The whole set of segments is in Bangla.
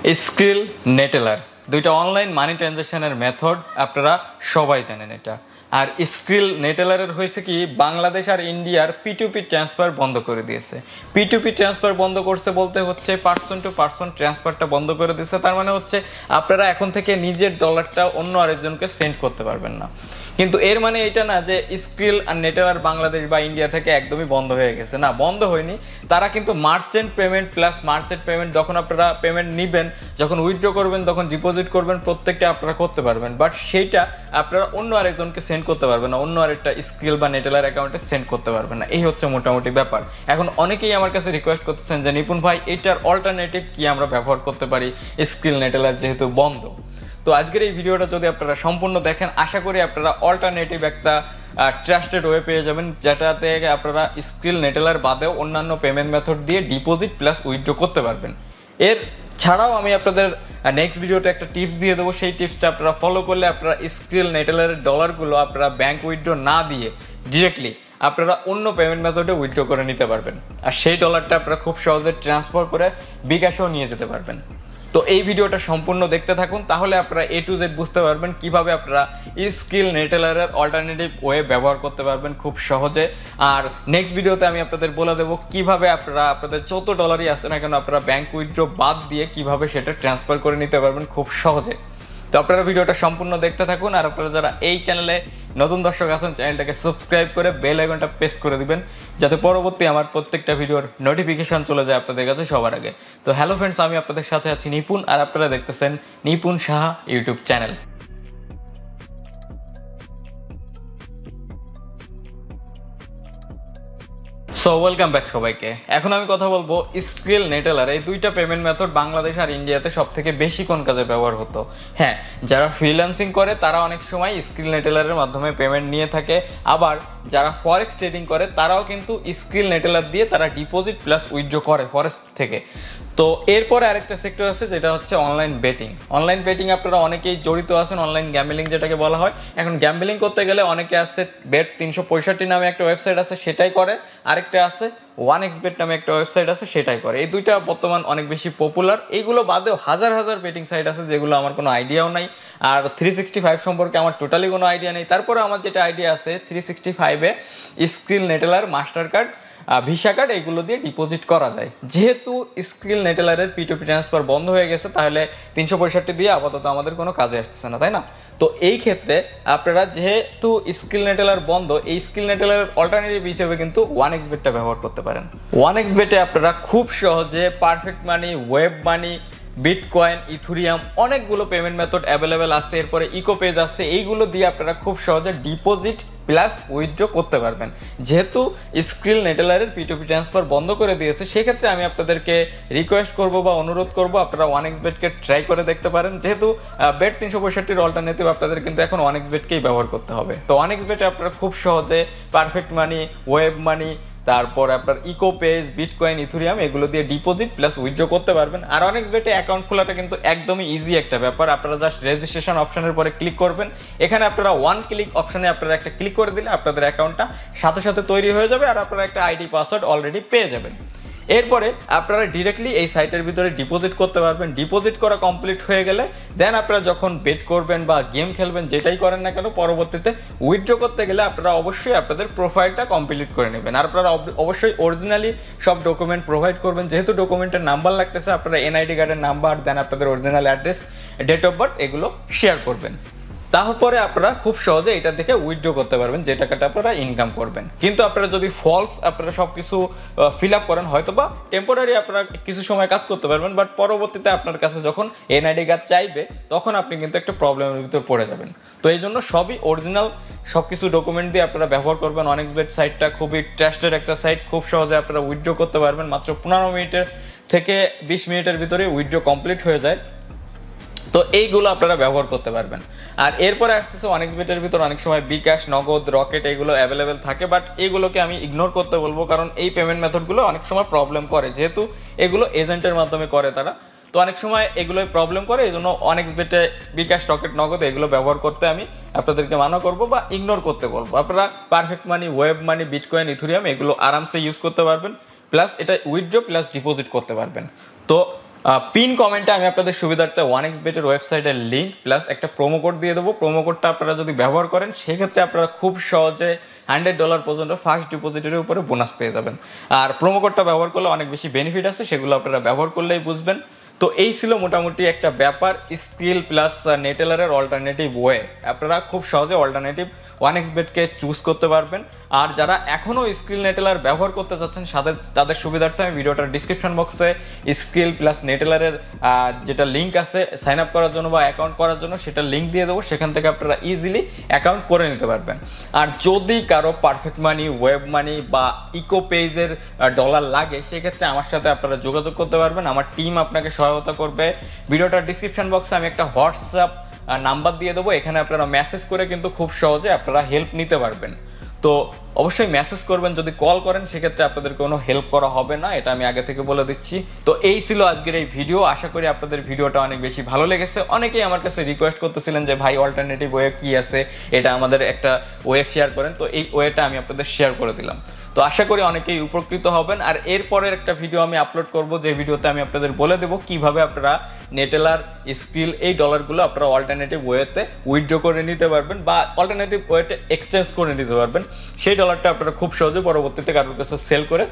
স্ক্রিল নেটেলার দুইটা অনলাইন মানি ট্রানজাকশনের মেথড আপনারা সবাই জানেন এটা। আর স্ক্রিল নেটেলারের হয়েছে কি বাংলাদেশ আর ইন্ডিয়ার P2P ট্রান্সফার বন্ধ করে দিয়েছে। P2P ট্রান্সফার বন্ধ করছে বলতে হচ্ছে পার্সন টু পার্সন ট্রান্সফারটা বন্ধ করে দিয়েছে। তার মানে হচ্ছে আপনারা এখন থেকে নিজের ডলারটা অন্য আরেকজনকে সেন্ড করতে পারবেন না। কিন্তু এর মানে এটা না যে স্ক্রিল আর নেটেলার বাংলাদেশ বা ইন্ডিয়া থেকে একদমই বন্ধ হয়ে গেছে, না বন্ধ হয়নি। তারা কিন্তু merchant payment plus merchant payment যখন আপনারা পেমেন্ট নেবেন, যখন উইথড্র করবেন, তখন ডিপোজিট করবেন, প্রত্যেকটা আপনারা করতে পারবেন। বাট সেইটা আপনারা অন্য আরেকজনকে সেন্ড করতে পারবেন না, অন্য আরেকটা স্ক্রিল বা নেটেলার অ্যাকাউন্টে সেন্ড করতে পারবেন না। এই হচ্ছে মোটামুটি ব্যাপার। এখন অনেকেই আমার কাছে রিকোয়েস্ট করতেছেন যে নিপুণ ভাই এটার অল্টারনেটিভ কি আমরা ব্যবহার করতে পারি, স্ক্রিল নেটেলার যেহেতু বন্ধ। তো আজকের এই ভিডিওটা যদি আপনারা সম্পূর্ণ দেখেন, আশা করি আপনারা অল্টারনেটিভ একটা ট্রাস্টেড ওয়ে পেয়ে যাবেন, যেটাতে আপনারা স্ক্রিল নেটেলার বাদেও অন্যান্য পেমেন্ট মেথড দিয়ে ডিপোজিট প্লাস উইথড্র করতে পারবেন। এর ছাড়াও আমি আপনাদের নেক্সট ভিডিওতে একটা টিপস দিয়ে দেবো, সেই টিপসটা আপনারা ফলো করলে আপনারা স্ক্রিল নেটেলারের ডলারগুলো আপনারা ব্যাংক উইথড্র না দিয়ে ডিরেক্টলি আপনারা অন্য পেমেন্ট মেথডে উইথড্র করে নিতে পারবেন। আর সেই ডলারটা আপনারা খুব সহজে ট্রান্সফার করে বিকাশেও নিয়ে যেতে পারবেন। তো এই ভিডিওটা সম্পূর্ণ দেখতে থাকুন, তাহলে আপনারা A to Z বুঝতে পারবেন কিভাবে আপনারা স্ক্রিল নেটেলারের অল্টারনেটিভ ওয়ে ব্যবহার করতে পারবেন খুব সহজে। আর নেক্সট ভিডিওতে আমি আপনাদের বলে দেবো কিভাবে আপনারা আপনাদের যত ডলারই আসে না কেন আপনারা ব্যাংক উইথড্র বাদ দিয়ে কিভাবে সেটা ট্রান্সফার করে নিতে পারবেন খুব সহজে। তো আপনারা ভিডিওটা সম্পূর্ণ দেখতে থাকুন। আর আপনারা যারা এই চ্যানেলে নতুন দর্শক আছেন, চ্যানেলটাকে সাবস্ক্রাইব করে বেল আইকনটা প্রেস করে দিবেন, যাতে পরবর্তী আমার প্রত্যেকটা ভিডিওর নোটিফিকেশন চলে যায় আপনাদের কাছে সবার আগে। তো হ্যালো ফ্রেন্ডস, আমি আপনাদের সাথে আছি নিপুণ, আর আপনারা দেখতেছেন Nipun Saha YouTube channel. So welcome back সবাইকে। এখন আমি কথা বলবো স্ক্রিল নেটেলার এই দুইটা পেমেন্ট মেথড বাংলাদেশ আর ইন্ডিয়াতে সব থেকে বেশি কোন কাজে ব্যবহার হতো। হ্যাঁ, যারা ফ্রিল্যান্সিং করে তারা অনেক সময় স্ক্রিল নেটেলারের মাধ্যমে পেমেন্ট নিয়ে থাকে, আবার যারা ফরেক্স ট্রেডিং করে তারাও কিন্তু স্ক্রিল নেটেলার দিয়ে তারা ডিপোজিট প্লাস উইথড্র করে ফরেক্স থেকে। তো এরপরে আরেকটা সেক্টর আছে যেটা হচ্ছে অনলাইন বেটিং। অনলাইন বেটিং আপনারা অনেকেই জড়িত আছেন, অনলাইন গ্যাম্বলিং যেটাকে বলা হয়। এখন গ্যাম্বলিং করতে গেলে অনেকে আছে বেট 365 নামে একটা ওয়েবসাইট আছে সেটাই করে, আরেকটা আছে 1xbet নামে একটা ওয়েবসাইট আছে সেটাই করে। এই দুইটা বর্তমান অনেক বেশি পপুলার। এইগুলো বাদেও হাজার হাজার বেটিং সাইট আছে যেগুলো আমার কোনো আইডিয়াও নাই, আর 365 সম্পর্কে আমার টোটালি কোনো আইডিয়া নেই। তারপরে আমার যেটা আইডিয়া আছে 365-এ Skrill Neteller, master card, visa card এগুলো দিয়ে ডিপোজিট করা যায়। যেহেতু স্ক্রিল নেটেলারের P2P ট্রান্সফার বন্ধ হয়ে গেছে, তাহলে 365 দিয়ে আপাতত আমাদের কোনো কাজে আসতেছে না, তাই না? তো এই ক্ষেত্রে আপনারা যেহেতু স্ক্রিল নেটেলার বন্ধ, এই স্ক্রিল নেটেলারের অল্টারনেটিভ হিসেবে কিন্তু 1xbetটা ব্যবহার করতে পারেন। 1xbetে আপনারা খুব সহজে পারফেক্ট মানি, ওয়েব মানি, বিটকয়েন, ইথুরিয়াম অনেকগুলো পেমেন্ট মেথড অ্যাভেলেবেল আছে। এরপরে ইকো পেজ আছে, এইগুলো দিয়ে আপনারা খুব সহজে ডিপোজিট প্লাস উইথড্র করতে পারবেন। যেহেতু স্ক্রিল নেটেলারের P2P ট্রান্সফার বন্ধ করে দিয়েছে, সেক্ষেত্রে আমি আপনাদেরকে রিকোয়েস্ট করব বা অনুরোধ করব আপনারা 1xbetকে ট্রাই করে দেখতে পারেন। যেহেতু বেট 365-এর অল্টারনেটিভ আপনাদের কিন্তু এখন 1xbetকেই ব্যবহার করতে হবে। তো 1xbetে আপনারা খুব সহজে পারফেক্ট মানি, ওয়েব মানি, তারপর আপনার ইকো পেজ, বিটকয়েন, ইথুরিয়াম এগুলো দিয়ে ডিপোজিট প্লাস উইথড্র করতে পারবেন। আর 1xbetে অ্যাকাউন্ট খোলাটা কিন্তু একদমই ইজি একটা ব্যাপার। আপনারা জাস্ট রেজিস্ট্রেশন অপশনের পরে ক্লিক করবেন, এখানে আপনারা ওয়ান ক্লিক অপশনে আপনারা একটা ক্লিক করে দিলে আপনাদের অ্যাকাউন্টটা সাথে সাথে তৈরি হয়ে যাবে, আর আপনারা একটা আইডি পাসওয়ার্ড অলরেডি পেয়ে যাবেন। এরপরে আপনারা ডিরেক্টলি এই সাইটের ভিতরে ডিপোজিট করতে পারবেন। ডিপোজিট করা কমপ্লিট হয়ে গেলে দেন আপনারা যখন বেট করবেন বা গেম খেলবেন, যেটাই করেন না কেন, পরবর্তীতে উইথড্র করতে গেলে আপনারা অবশ্যই আপনাদের প্রোফাইলটা কমপ্লিট করে নেবেন। আর আপনারা অবশ্যই অরিজিনালি সব ডকুমেন্ট প্রোভাইড করবেন। যেহেতু ডকুমেন্টের নাম্বার লাগতেছে, আপনারা NID কার্ডের নাম্বার, দেন আপনাদের original address, date of birth এগুলো শেয়ার করবেন। তারপরে আপনারা খুব সহজে এটা থেকে উইথড্র করতে পারবেন যে টাকাটা আপনারা ইনকাম করবেন। কিন্তু আপনারা যদি ফলস আপনারা সব কিছু ফিল আপ করেন, হয়তো বা টেম্পোরারি আপনারা কিছু সময় কাজ করতে পারবেন, বাট পরবর্তীতে আপনার কাছে যখন NID কার্ড চাইবে তখন আপনি কিন্তু একটা প্রবলেমের ভিতর পড়ে যাবেন। তো এই জন্য সবই অরিজিনাল সব কিছু ডকুমেন্ট দিয়ে আপনারা ব্যবহার করবেন। 1xbet সাইটটা খুবই ট্রাস্টেড একটা সাইট, খুব সহজে আপনারা উইথড্র করতে পারবেন। মাত্র 15 মিনিটের থেকে 20 মিনিটের ভিতরে উইথড্র কমপ্লিট হয়ে যায়। তো এইগুলো আপনারা ব্যবহার করতে পারবেন। আর এরপরে আসতেছে 1xbetের ভিতর অনেক সময় বিকাশ, নগদ, রকেট এগুলো অ্যাভেলেবেল থাকে, বাট এগুলোকে আমি ইগনোর করতে বলবো, কারণ এই পেমেন্ট মেথডগুলো অনেক সময় প্রবলেম করে, যেহেতু এগুলো এজেন্টের মাধ্যমে করে তারা। তো অনেক সময় এগুলোই প্রবলেম করে, এই জন্য 1xbetে বিকাশ, রকেট, নগদ এগুলো ব্যবহার করতে আমি আপনাদেরকে মানা করবো বা ইগনোর করতে বলবো। আপনারা পারফেক্ট মানি, ওয়েব মানি, বিটকয়েন, ইথুরিয়াম এগুলো আরামসে ইউজ করতে পারবেন, প্লাস এটা উইথড্র প্লাস ডিপোজিট করতে পারবেন। তো পিন কমেন্টে আমি আপনাদের সুবিধার্থে 1xbet এর ওয়েবসাইটের লিঙ্ক প্লাস একটা প্রোমো কোড দিয়ে দেবো। প্রোমো কোডটা আপনারা যদি ব্যবহার করেন সেক্ষেত্রে আপনারা খুব সহজে $100 পর্যন্ত ফার্স্ট ডিপোজিটের উপরে বোনাস পেয়ে যাবেন। আর প্রোমো কোডটা ব্যবহার করলে অনেক বেশি বেনিফিট আছে, সেগুলো আপনারা ব্যবহার করলেই বুঝবেন। তো এই ছিল মোটামুটি একটা ব্যাপার, স্ক্রিল প্লাস নেটেলারের অল্টারনেটিভ ওয়ে। আপনারা খুব সহজে অল্টারনেটিভ 1xbetকে চুজ করতে পারবেন। আর যারা এখনও স্ক্রিল নেটেলার ব্যবহার করতে চাচ্ছেন তাদের সুবিধার্থে আমি ভিডিওটার ডিসক্রিপশন বক্সে স্ক্রিল প্লাস নেটেলারের যেটা লিঙ্ক আছে সাইন আপ করার জন্য বা অ্যাকাউন্ট করার জন্য সেটা লিঙ্ক দিয়ে দেবো, সেখান থেকে আপনারা ইজিলি অ্যাকাউন্ট করে নিতে পারবেন। আর যদি কারো পারফেক্ট মানি, ওয়েব মানি বা ইকো পেজের ডলার লাগে সেক্ষেত্রে আমার সাথে আপনারা যোগাযোগ করতে পারবেন, আমার টিম আপনাকে সহায়তা করবে। ভিডিওটার ডিসক্রিপশন বক্সে আমি একটা হোয়াটসঅ্যাপ নাম্বার দিয়ে দেবো, এখানে আপনারা মেসেজ করে কিন্তু খুব সহজে আপনারা হেল্প নিতে পারবেন। তো অবশ্যই মেসেজ করবেন, যদি কল করেন সেক্ষেত্রে আপনাদের কোনো হেল্প করা হবে না, এটা আমি আগে থেকে বলে দিচ্ছি। তো এই ছিল আজকের এই ভিডিও, আশা করি আপনাদের ভিডিওটা অনেক বেশি ভালো লেগেছে। অনেকেই আমার কাছে রিকোয়েস্ট করতেছিলেন যে ভাই অল্টারনেটিভ ওয়ে কি আছে, এটা আমাদের একটা ওয়ে শেয়ার করেন, তো এই ওয়েটা আমি আপনাদের শেয়ার করে দিলাম। তো আশা করি অনেকেই উপকৃত হবেন। আর এরপরের একটা ভিডিও আমি আপলোড করব, যে ভিডিওতে আমি আপনাদের বলে দেবো কিভাবে আপনারা নেটেলার, স্ক্রিল এই ডলারগুলো আপনারা অল্টারনেটিভ ওয়েতে উইথড্র করে নিতে পারবেন বা অল্টারনেটিভ ওয়েতে এক্সচেঞ্জ করে নিতে পারবেন। সেই ডলারটা আপনারা খুব সহজে পরবর্তীতে কারোর কাছে সেল করে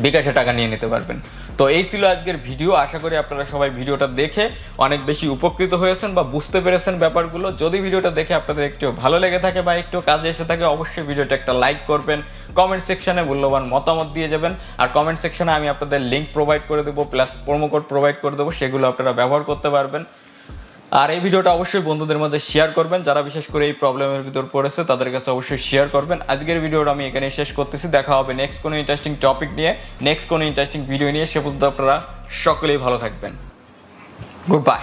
বিকাশে টাকা নিয়ে নিতে পারবেন। তো এই ছিল আজকের ভিডিও, আশা করি আপনারা সবাই ভিডিওটা দেখে অনেক বেশি উপকৃত হয়েছেন বা বুঝতে পেরেছেন ব্যাপারগুলো। যদি ভিডিওটা দেখে আপনাদের একটু ভালো লেগে থাকে বা একটু কাজে এসে থাকে অবশ্যই ভিডিওটা একটা লাইক করবেন, কমেন্ট সেকশনে মূল্যবান মতামত দিয়ে যাবেন। আর কমেন্ট সেকশনে আমি আপনাদের লিঙ্ক প্রোভাইড করে দেবো প্লাস প্রোমো কোড প্রোভাইড করে দেবো, সেগুলো আপনারা ব্যবহার করতে পারবেন। আর এই ভিডিওটা অবশ্যই বন্ধুদের মাঝে শেয়ার করবেন, যারা বিশেষ করে এই প্রবলেমের ভিতর পড়েছে তাদের কাছে অবশ্যই শেয়ার করবেন। আজকের ভিডিওটা আমি এখানে শেষ করতেছি, দেখা হবে নেক্সট কোনো ইন্টারেস্টিং টপিক নিয়ে, নেক্সট কোনো ইন্টারেস্টিং ভিডিও নিয়ে। সে পর্যন্ত আপনারা সকলেই ভালো থাকবেন। Good bye.